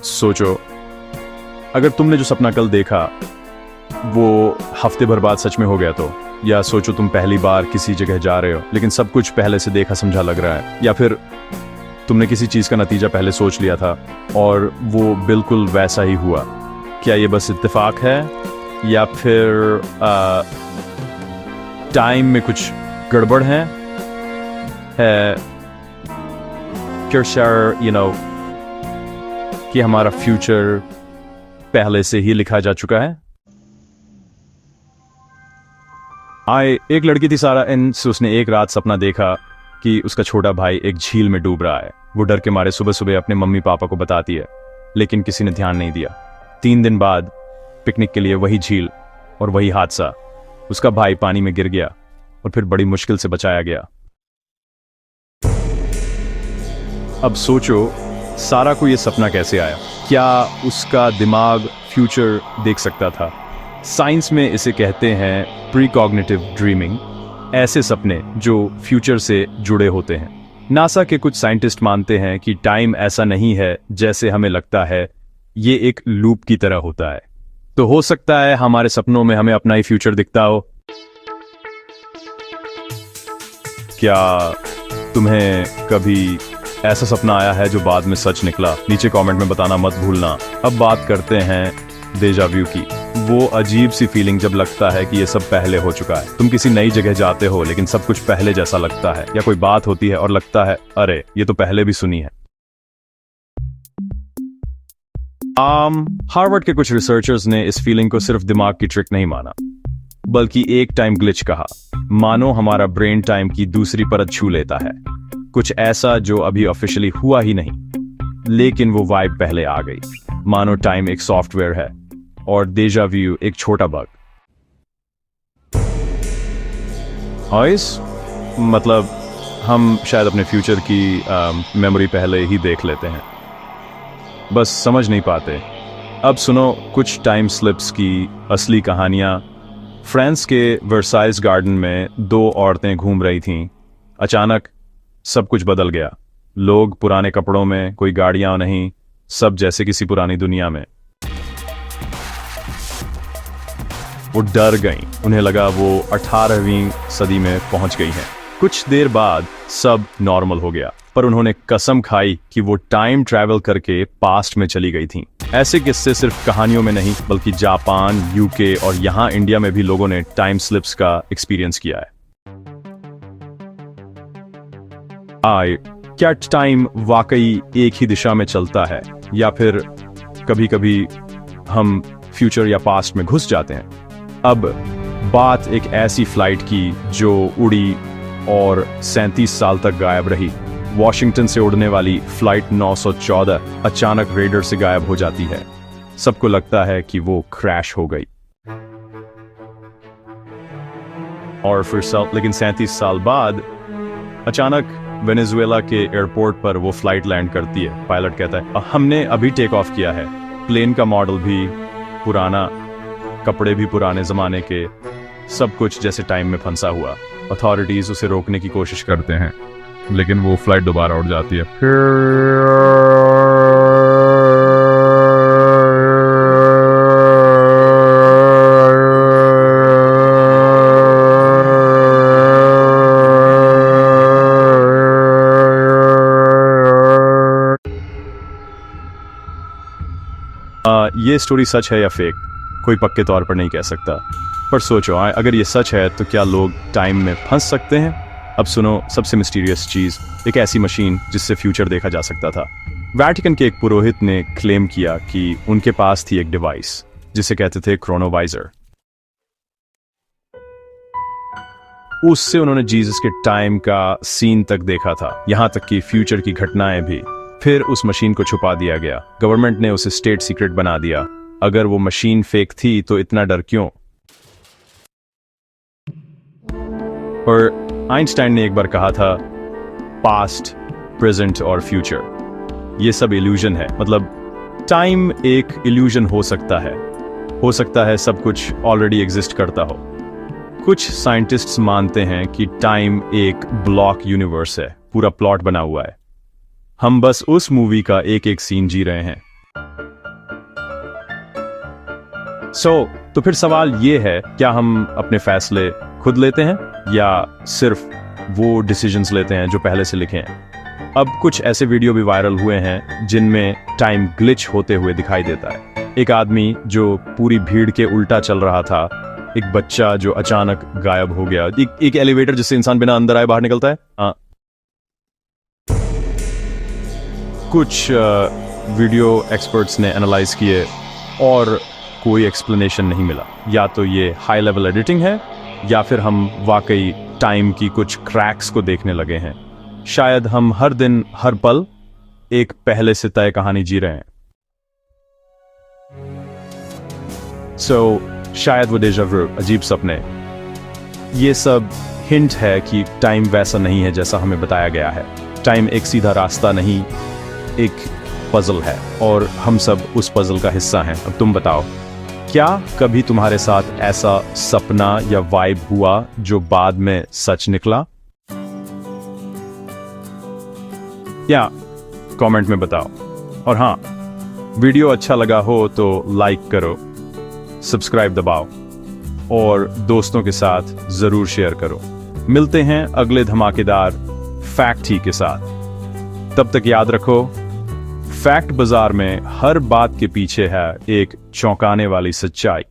सोचो, अगर तुमने जो सपना कल देखा वो हफ्ते भर बाद सच में हो गया तो, या सोचो तुम पहली बार किसी जगह जा रहे हो लेकिन सब कुछ पहले से देखा समझा लग रहा है, या फिर तुमने किसी चीज का नतीजा पहले सोच लिया था और वो बिल्कुल वैसा ही हुआ। क्या ये बस इत्तेफाक है या फिर टाइम में कुछ गड़बड़ है कि हमारा फ्यूचर पहले से ही लिखा जा चुका है। एक लड़की थी सारा से उसने एक रात सपना देखा कि उसका छोटा भाई एक झील में डूब रहा है। वो डर के मारे सुबह सुबह अपने मम्मी पापा को बताती है, लेकिन किसी ने ध्यान नहीं दिया। 3 दिन बाद पिकनिक के लिए वही झील और वही हादसा, उसका भाई पानी में गिर गया और फिर बड़ी मुश्किल से बचाया गया। अब सोचो सारा को यह सपना कैसे आया? क्या उसका दिमाग फ्यूचर देख सकता था? साइंस में इसे कहते हैं प्रीकॉग्निटिव ड्रीमिंग, ऐसे सपने जो फ्यूचर से जुड़े होते हैं। नासा के कुछ साइंटिस्ट मानते हैं कि टाइम ऐसा नहीं है जैसे हमें लगता है, ये एक लूप की तरह होता है। तो हो सकता है हमारे सपनों में हमें अपना ही फ्यूचर दिखता हो। क्या तुम्हें कभी ऐसा सपना आया है जो बाद में सच निकला? नीचे कमेंट में बताना मत भूलना। अब बात करते हैं डेजा व्यू की, वो अजीब सी फीलिंग जब लगता है कि ये सब पहले हो चुका है। तुम किसी नई जगह जाते हो लेकिन सब कुछ पहले जैसा लगता है, या कोई बात होती है और लगता है अरे ये तो पहले भी सुनी है। हार्वर्ड के कुछ रिसर्चर्स ने इस फीलिंग को सिर्फ दिमाग की ट्रिक नहीं माना, बल्कि एक टाइम ग्लिच कहा। मानो हमारा ब्रेन टाइम की दूसरी परत छू लेता है, कुछ ऐसा जो अभी ऑफिशियली हुआ ही नहीं, लेकिन वो वाइब पहले आ गई। मानो टाइम एक सॉफ्टवेयर है और डेजा व्यू एक छोटा बग। मतलब हम शायद अपने फ्यूचर की मेमोरी पहले ही देख लेते हैं, बस समझ नहीं पाते। अब सुनो कुछ टाइम स्लिप्स की असली कहानियां। फ्रांस के वर्साइल्स गार्डन में 2 औरतें घूम रही थीं। अचानक सब कुछ बदल गया। लोग पुराने कपड़ों में, कोई गाड़ियां नहीं, सब जैसे किसी पुरानी दुनिया में। वो डर गईं। उन्हें लगा वो 18वीं सदी में पहुंच गई हैं। कुछ देर बाद सब नॉर्मल हो गया, पर उन्होंने कसम खाई कि वो टाइम ट्रैवल करके पास्ट में चली गई थीं। ऐसे किस्से सिर्फ कहानियों में नहीं, बल्कि जापान, यूके और यहाँ इंडिया में भी लोगों ने टाइम स्लिप्स का एक्सपीरियंस किया है। क्या टाइम वाकई एक ही दिशा में चलता है, या फिर कभी-कभी हम फ्यूचर या पास्ट में घुस जाते हैं? अब बात एक ऐसी फ्लाइट की जो उड़ी और 37 साल तक गायब रही। वॉशिंगटन से उड़ने वाली फ्लाइट 914 अचानक रेडर से गायब हो जाती है। सबको लगता है कि वो क्रैश हो गई, और फिर लेकिन 37 साल बाद अचानक वेनेजुएला के एयरपोर्ट पर वो फ्लाइट लैंड करती है। पायलट कहता है हमने अभी टेक ऑफ किया है। प्लेन का मॉडल भी पुराना, कपड़े भी पुराने जमाने के, सब कुछ जैसे टाइम में फंसा हुआ। अथॉरिटीज उसे रोकने की कोशिश करते हैं, लेकिन वो फ्लाइट दोबारा उड़ जाती है। ये स्टोरी सच है या फेक, कोई पक्के तौर पर नहीं कह सकता, पर सोचो अगर ये सच है तो क्या लोग टाइम में फंस सकते हैं? अब सुनो सबसे मिस्टीरियस चीज, एक ऐसी मशीन जिससे फ्यूचर देखा जा सकता था। वैटिकन के एक पुरोहित ने क्लेम किया कि उनके पास थी एक डिवाइस जिसे कहते थे क्रोनोवाइजर। उससे उन्होंने जीसस के टाइम का सीन तक देखा था, यहां तक कि फ्यूचर की घटनाएं भी। फिर उस मशीन को छुपा दिया गया। गवर्नमेंट ने उसे स्टेट सीक्रेट बना दिया। अगर वो मशीन फेक थी तो इतना डर क्यों? और आइंस्टाइन ने एक बार कहा था, पास्ट, प्रेजेंट और फ्यूचर ये सब इल्यूजन है। मतलब टाइम एक इल्यूजन हो सकता है सब कुछ ऑलरेडी एग्जिस्ट करता हो। कुछ साइंटिस्ट्स मानते हैं कि टाइम एक ब्लॉक यूनिवर्स है, पूरा प्लॉट बना हुआ है। हम बस उस मूवी का एक एक सीन जी रहे हैं। तो फिर सवाल ये है, क्या हम अपने फैसले खुद लेते हैं या सिर्फ वो डिसीजंस लेते हैं जो पहले से लिखे हैं? अब कुछ ऐसे वीडियो भी वायरल हुए हैं जिनमें टाइम ग्लिच होते हुए दिखाई देता है। एक आदमी जो पूरी भीड़ के उल्टा चल रहा था, एक बच्चा जो अचानक गायब हो गया, एक एलिवेटर जिससे इंसान बिना अंदर आए बाहर निकलता है। कुछ वीडियो एक्सपर्ट्स ने एनालाइज किए और कोई एक्सप्लेनेशन नहीं मिला। या तो ये हाई लेवल एडिटिंग है या फिर हम वाकई टाइम की कुछ क्रैक्स को देखने लगे हैं। शायद हम हर दिन हर पल एक पहले से तय कहानी जी रहे हैं। शायद वो डेजा वू, अजीब सपने, ये सब हिंट है कि टाइम वैसा नहीं है जैसा हमें बताया गया है। टाइम एक सीधा रास्ता नहीं, एक पजल है और हम सब उस पजल का हिस्सा हैं। अब तुम बताओ, क्या कभी तुम्हारे साथ ऐसा सपना या वाइब हुआ जो बाद में सच निकला? या कमेंट में बताओ। और हाँ, वीडियो अच्छा लगा हो तो लाइक करो, सब्सक्राइब दबाओ और दोस्तों के साथ जरूर शेयर करो। मिलते हैं अगले धमाकेदार फैक्ट ही के साथ। तब तक याद रखो, फैक्ट बाजार में हर बात के पीछे है एक चौंकाने वाली सच्चाई।